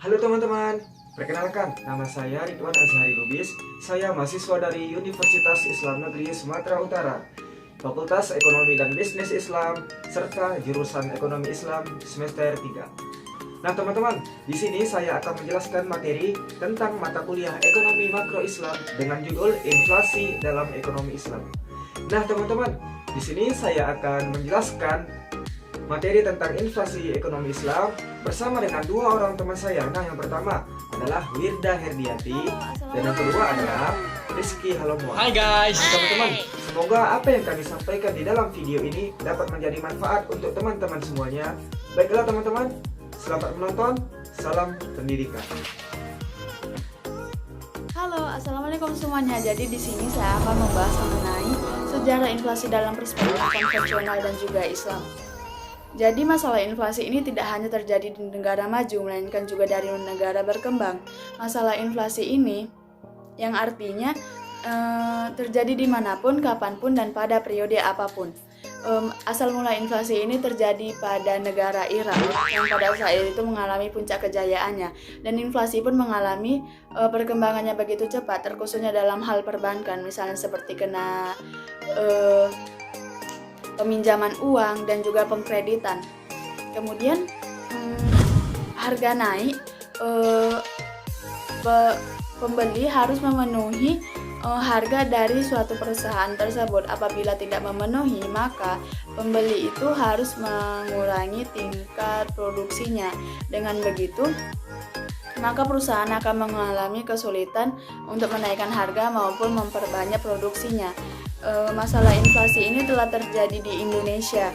Halo teman-teman, perkenalkan nama saya Ridwan Azhari Lubis. Saya mahasiswa dari Universitas Islam Negeri Sumatera Utara, Fakultas Ekonomi dan Bisnis Islam, serta jurusan Ekonomi Islam semester 3. Nah teman-teman, di sini saya akan menjelaskan materi tentang mata kuliah Ekonomi Makro Islam dengan judul Inflasi dalam Ekonomi Islam. Nah teman-teman, di sini saya akan menjelaskan materi tentang inflasi ekonomi Islam bersama dengan dua orang teman saya. Nah, yang pertama adalah Wirda Herdiati dan yang kedua adalah Rizky Halomo. Hai guys. Teman-teman, semoga apa yang kami sampaikan di dalam video ini dapat menjadi manfaat untuk teman-teman semuanya. Baiklah teman-teman, selamat menonton. Salam pendidikan. Halo, assalamualaikum semuanya. Jadi di sini saya akan membahas mengenai sejarah inflasi dalam perspektif konvensional dan juga Islam. Jadi masalah inflasi ini tidak hanya terjadi di negara maju, melainkan juga dari negara berkembang. Masalah inflasi ini yang artinya terjadi dimanapun, kapanpun, dan pada periode apapun. Asal mula inflasi ini terjadi pada negara Irak yang pada saat itu mengalami puncak kejayaannya, dan inflasi pun mengalami perkembangannya begitu cepat, terkhususnya dalam hal perbankan, misalnya seperti kena peminjaman uang dan juga pengkreditan. Kemudian harga naik, pembeli harus memenuhi harga dari suatu perusahaan tersebut. Apabila tidak memenuhi, maka pembeli itu harus mengurangi tingkat produksinya. Dengan begitu, maka perusahaan akan mengalami kesulitan untuk menaikkan harga maupun memperbanyak produksinya. Masalah inflasi ini telah terjadi di Indonesia.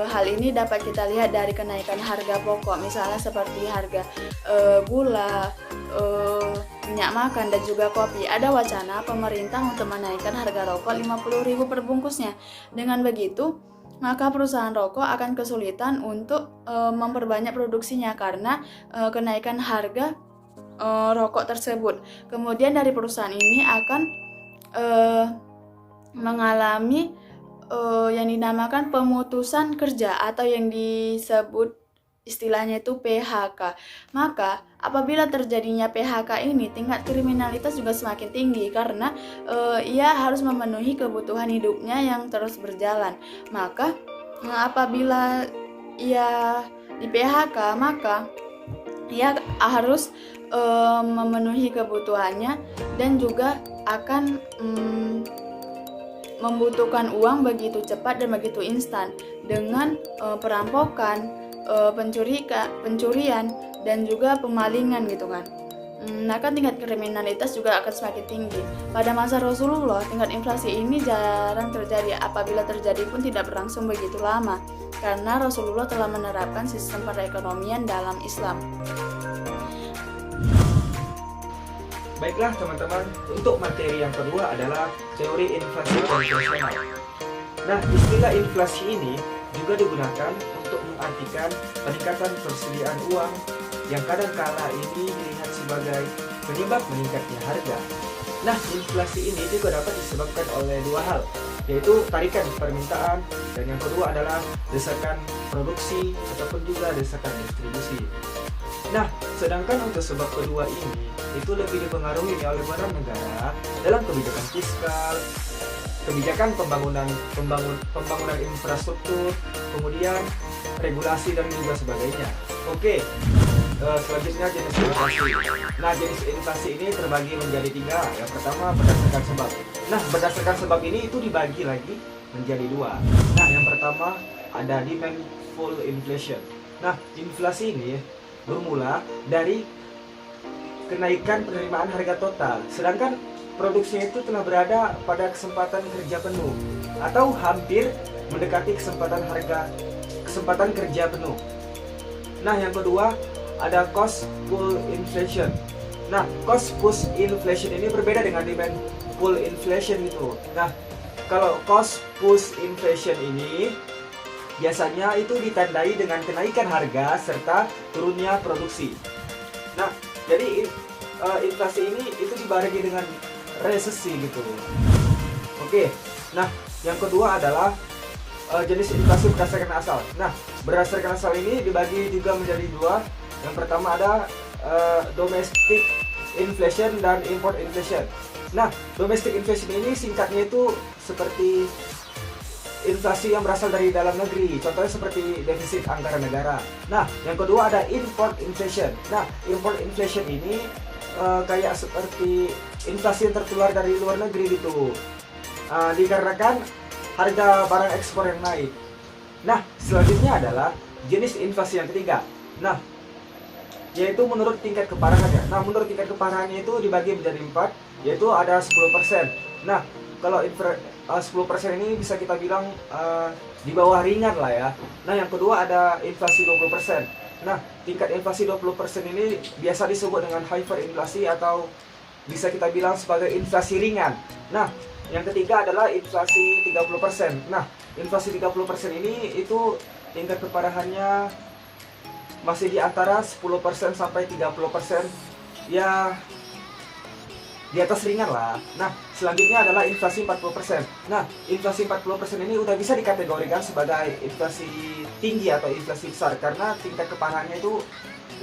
Hal ini dapat kita lihat dari kenaikan harga pokok, misalnya seperti harga gula, minyak makan, dan juga kopi. Ada wacana pemerintah untuk menaikkan harga rokok 50.000 per bungkusnya. Dengan begitu, maka perusahaan rokok akan kesulitan untuk memperbanyak produksinya karena kenaikan harga rokok tersebut. Kemudian dari perusahaan ini akan mengalami yang dinamakan pemutusan kerja atau yang disebut istilahnya itu PHK. Maka apabila terjadinya PHK ini, tingkat kriminalitas juga semakin tinggi karena ia harus memenuhi kebutuhan hidupnya yang terus berjalan. Maka apabila ia di PHK, maka ia harus memenuhi kebutuhannya dan juga akan membutuhkan uang begitu cepat dan begitu instan dengan perampokan, pencurian, dan juga pemalingan gitu kan. Maka tingkat kriminalitas juga akan semakin tinggi. Pada masa Rasulullah, tingkat inflasi ini jarang terjadi. Apabila terjadi pun tidak berlangsung begitu lama karena Rasulullah telah menerapkan sistem perekonomian dalam Islam. Baiklah teman-teman, untuk materi yang kedua adalah teori inflasi konvensional. Nah, istilah inflasi ini juga digunakan untuk mengartikan peningkatan persediaan uang yang kadangkala ini dilihat sebagai penyebab meningkatnya harga. Nah, inflasi ini juga dapat disebabkan oleh dua hal, yaitu tarikan permintaan, dan yang kedua adalah desakan produksi ataupun juga desakan distribusi. Nah, sedangkan untuk sebab kedua ini itu lebih dipengaruhi oleh peran negara dalam kebijakan fiskal, kebijakan pembangunan infrastruktur, kemudian regulasi dan juga sebagainya. Oke, selanjutnya jenis inflasi. Nah, jenis inflasi ini terbagi menjadi tiga. Yang pertama berdasarkan sebab. Nah, berdasarkan sebab ini itu dibagi lagi menjadi dua. Nah, yang pertama ada demandful inflation. Nah, inflasi ini bermula dari kenaikan penerimaan harga total, sedangkan produksinya itu telah berada pada kesempatan kerja penuh atau hampir mendekati kesempatan kerja penuh. Nah, yang kedua ada cost push inflation. Nah, cost push inflation ini berbeda dengan demand pull inflation itu. Nah, kalau cost push inflation ini biasanya itu ditandai dengan kenaikan harga serta turunnya produksi. Nah, jadi inflasi ini itu dibarengi dengan resesi gitu. Oke. Nah, yang kedua adalah jenis inflasi berdasarkan asal. Nah, berdasarkan asal ini dibagi juga menjadi dua. Yang pertama ada domestic inflation dan import inflation. Nah, domestic inflation ini singkatnya itu seperti inflasi yang berasal dari dalam negeri, contohnya seperti defisit anggaran negara. Nah, yang kedua ada import inflation. Nah, import inflation ini kayak seperti inflasi yang tertular dari luar negeri gitu, dikarenakan harga barang ekspor yang naik. Nah, selanjutnya adalah jenis inflasi yang ketiga. Nah, yaitu menurut tingkat keparahannya. Nah, menurut tingkat keparahannya itu dibagi menjadi 4, yaitu ada 10%. Nah, kalau 10% ini bisa kita bilang di bawah ringan lah ya. Nah, yang kedua ada inflasi 20%. Nah, tingkat inflasi 20% ini biasa disebut dengan hyperinflasi atau bisa kita bilang sebagai inflasi ringan. Nah, yang ketiga adalah inflasi 30%. Nah, inflasi 30% ini itu tingkat keparahannya masih di antara 10% sampai 30%, ya di atas ringan lah. Nah, selanjutnya adalah inflasi 40%. Nah, inflasi 40% ini udah bisa dikategorikan sebagai inflasi tinggi atau inflasi besar karena tingkat keparahannya itu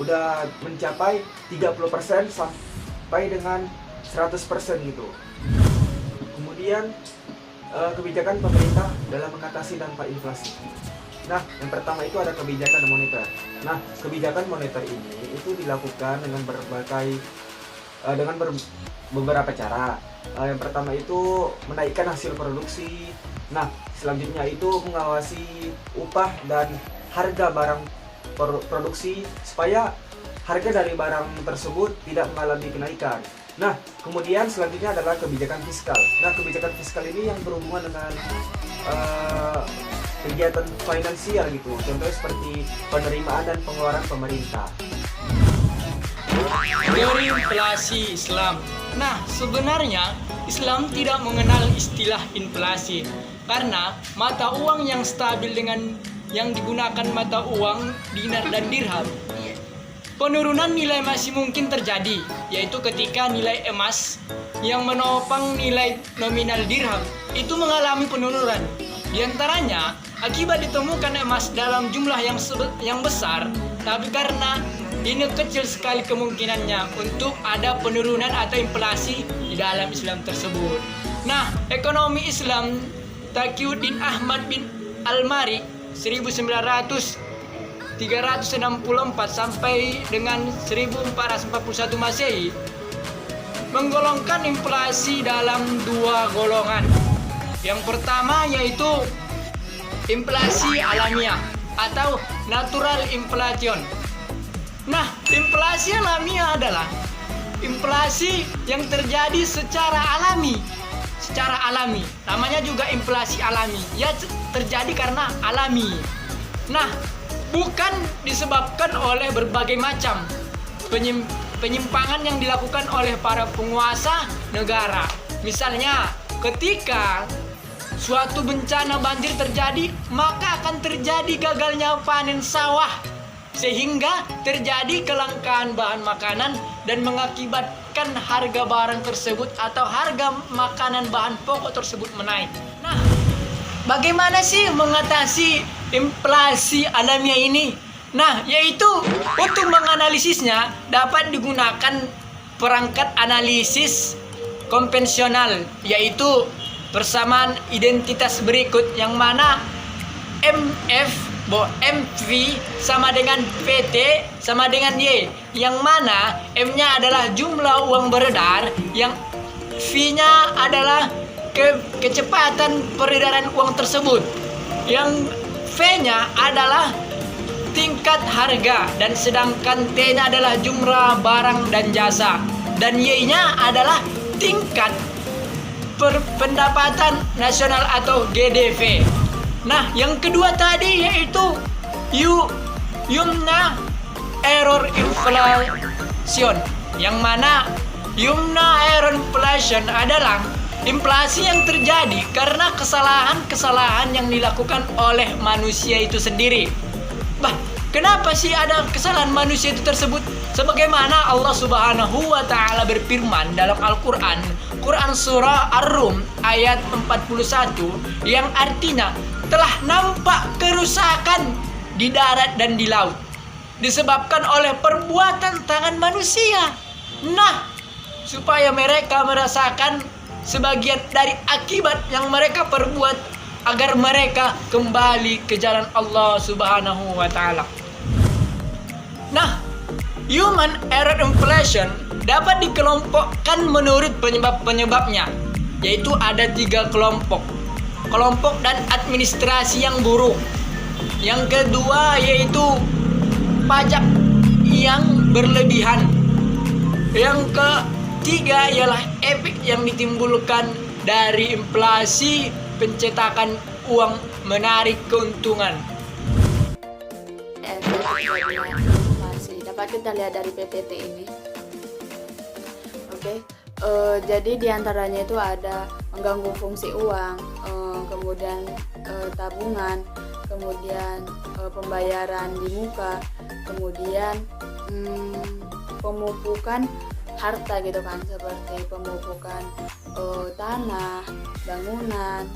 udah mencapai 30% sampai dengan 100% gitu. Kemudian kebijakan pemerintah dalam mengatasi dampak inflasi. Nah, yang pertama itu ada kebijakan moneter. Nah, kebijakan moneter ini itu dilakukan dengan beberapa cara. Yang pertama itu menaikkan hasil produksi. Nah, selanjutnya itu mengawasi upah dan harga barang produksi supaya harga dari barang tersebut tidak mengalami kenaikan. Nah, kemudian selanjutnya adalah kebijakan fiskal. Nah, kebijakan fiskal ini yang berhubungan dengan kegiatan finansial gitu. Contohnya seperti penerimaan dan pengeluaran pemerintah. Teori inflasi Islam. Nah, sebenarnya Islam tidak mengenal istilah inflasi karena mata uang yang stabil dengan yang digunakan mata uang dinar dan dirham. Penurunan nilai masih mungkin terjadi, yaitu ketika nilai emas yang menopang nilai nominal dirham itu mengalami penurunan. Di antaranya akibat ditemukan emas dalam jumlah yang besar, tapi karena ini kecil sekali kemungkinannya untuk ada penurunan atau inflasi di dalam Islam tersebut. Nah, ekonomi Islam Taqiyuddin Ahmad bin Al-Mari 364 sampai dengan 1441 Masehi menggolongkan inflasi dalam dua golongan. Yang pertama yaitu inflasi alamiah atau natural inflation. Nah, inflasi alamiah adalah inflasi yang terjadi secara alami. Namanya juga inflasi alami. Ya, terjadi karena alami. Nah, bukan disebabkan oleh berbagai macam penyimpangan yang dilakukan oleh para penguasa negara. Misalnya, ketika suatu bencana banjir terjadi, maka akan terjadi gagalnya panen sawah, sehingga terjadi kelangkaan bahan makanan dan mengakibatkan harga barang tersebut atau harga makanan bahan pokok tersebut menaik. Nah, bagaimana sih mengatasi inflasi alamiah ini? Nah, yaitu untuk menganalisisnya dapat digunakan perangkat analisis konvensional, yaitu persamaan identitas berikut, yang mana MV sama dengan PT sama dengan Y, yang mana M-nya adalah jumlah uang beredar, yang V-nya adalah kecepatan peredaran uang tersebut, yang V-nya adalah tingkat harga, dan sedangkan T-nya adalah jumlah barang dan jasa, dan Y-nya adalah tingkat pendapatan nasional atau GDP. Nah, yang kedua tadi yaitu Yumna error inflation, yang mana Yumna error inflation adalah inflasi yang terjadi karena kesalahan-kesalahan yang dilakukan oleh manusia itu sendiri. Kenapa sih ada kesalahan manusia itu tersebut? Sebagaimana Allah Subhanahu wa Ta'ala berfirman dalam Al-Quran, Quran Surah Ar-Rum ayat 41, yang artinya telah nampak kerusakan di darat dan di laut. disebabkan oleh perbuatan tangan manusia. Nah, supaya mereka merasakan sebagian dari akibat yang mereka perbuat agar mereka kembali ke jalan Allah Subhanahu wa taala. Nah, human error inflation dapat dikelompokkan menurut penyebab-penyebabnya, yaitu ada 3 kelompok. Kelompok dan administrasi yang buruk. Yang kedua yaitu pajak yang berlebihan. Yang ketiga ialah efek yang ditimbulkan dari inflasi pencetakan uang menarik keuntungan. Efek terjadinya inflasi dapat kita lihat dari PPT ini. Oke. Jadi diantaranya itu ada mengganggu fungsi uang, kemudian tabungan, kemudian pembayaran di muka, kemudian pemupukan harta gitu kan, seperti pemupukan tanah, bangunan,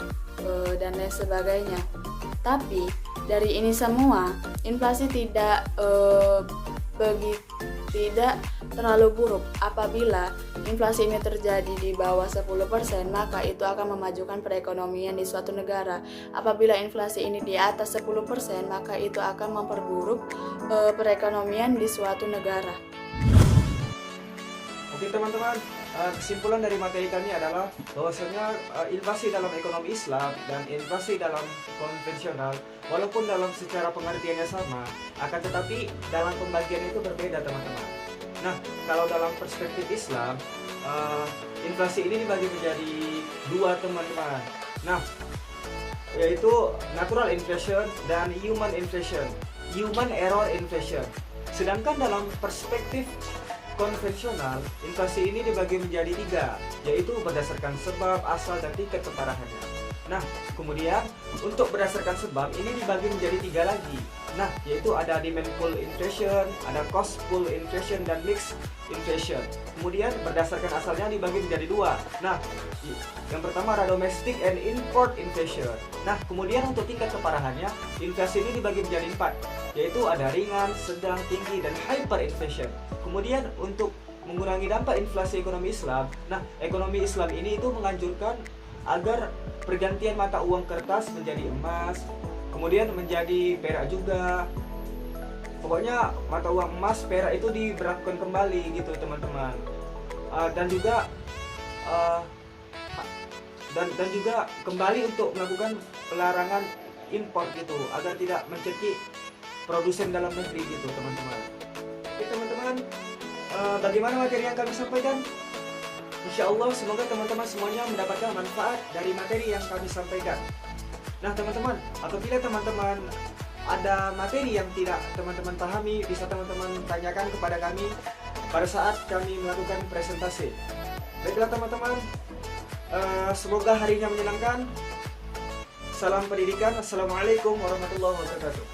dan lain sebagainya. Tapi dari ini semua, inflasi tidak terlalu buruk. Apabila inflasi ini terjadi di bawah 10%, maka itu akan memajukan perekonomian di suatu negara. Apabila inflasi ini di atas 10%, maka itu akan memperburuk perekonomian di suatu negara. Oke teman-teman, kesimpulan dari materi kami adalah bahwasanya inflasi dalam ekonomi Islam dan inflasi dalam konvensional, walaupun dalam secara pengertiannya sama, akan tetapi dalam pembagian itu berbeda teman-teman. Nah, kalau dalam perspektif Islam, inflasi ini dibagi menjadi 2 teman-teman. Nah, yaitu natural inflation dan human inflation, human error inflation. Sedangkan dalam perspektif konvensional, inflasi ini dibagi menjadi 3, yaitu berdasarkan sebab, asal, dan tingkat keparahannya. Nah, kemudian untuk berdasarkan sebab ini dibagi menjadi 3 lagi. Nah, yaitu ada demand pull inflation, ada cost pull inflation, dan mixed inflation. Kemudian berdasarkan asalnya dibagi menjadi 2. Nah, yang pertama ada domestic and import inflation. Nah, kemudian untuk tingkat keparahannya, inflasi ini dibagi menjadi 4, yaitu ada ringan, sedang, tinggi, dan hyperinflation. Kemudian untuk mengurangi dampak inflasi ekonomi Islam, nah ekonomi Islam ini itu menganjurkan agar pergantian mata uang kertas menjadi emas, kemudian menjadi perak juga. Pokoknya mata uang emas, perak itu diberlakukan kembali gitu teman-teman. Dan juga kembali untuk melakukan pelarangan impor gitu, agar tidak mencekik produsen dalam negeri gitu teman-teman. Oke teman-teman, bagaimana materi yang kami sampaikan? Insya Allah semoga teman-teman semuanya mendapatkan manfaat dari materi yang kami sampaikan. Nah teman-teman, apabila teman-teman ada materi yang tidak teman-teman pahami, bisa teman-teman tanyakan kepada kami pada saat kami melakukan presentasi. Baiklah teman-teman, semoga harinya menyenangkan. Salam pendidikan. Assalamualaikum warahmatullahi wabarakatuh.